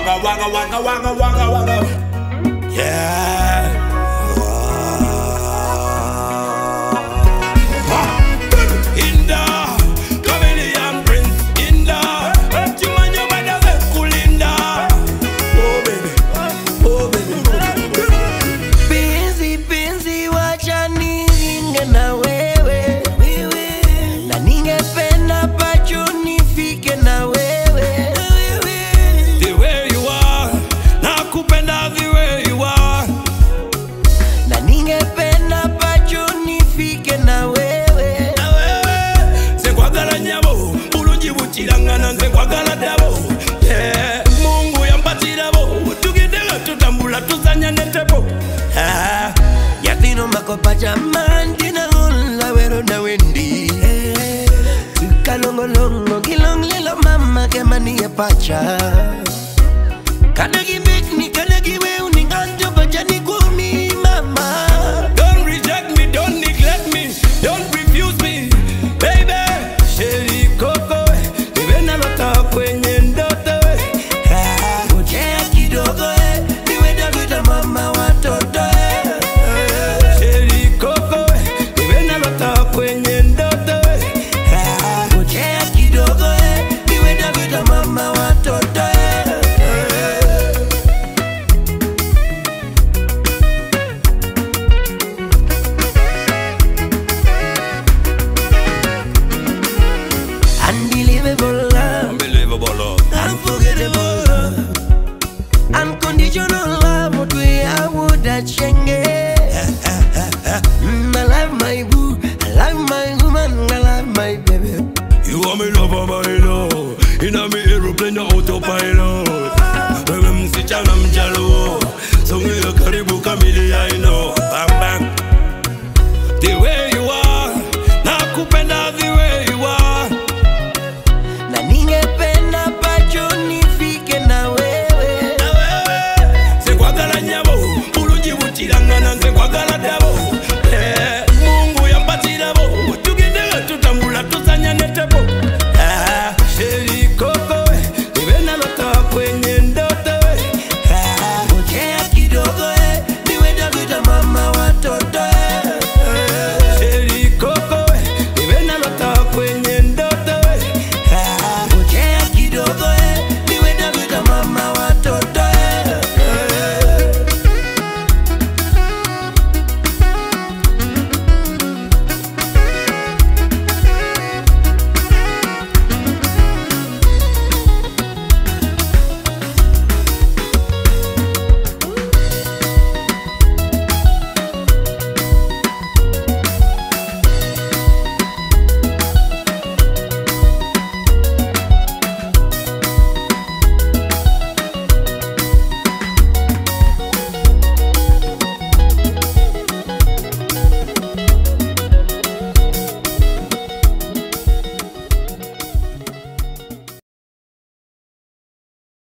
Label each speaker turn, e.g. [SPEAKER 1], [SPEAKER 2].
[SPEAKER 1] wanga. Yeah. Mungu yampatirabo tugedera tutambula tuzanya netebo
[SPEAKER 2] Yatino makopa jamandi na hula wero na wendi Tukalongolongo kilong lilo mama kemani ya pacha Kanagi bekni kanagi weuni nganjo bajani kumi mama
[SPEAKER 1] Don't reject me, don't neglect me, don't refuse me, baby. Sheri koko ibena lota kwenye ndoto
[SPEAKER 2] Ujea kidogo niwe Davida mama watoto
[SPEAKER 1] Sheri koko ibena lota kwenye ndoto
[SPEAKER 2] Ujea kidogo niwe Davida mama watoto
[SPEAKER 1] Unbelievable love,
[SPEAKER 2] unforgettable love, unconditional love. What we are would that change? I love my boo, I love my woman, I love my baby.
[SPEAKER 1] you are my lover, my love. In a me aeroplane, autopilot.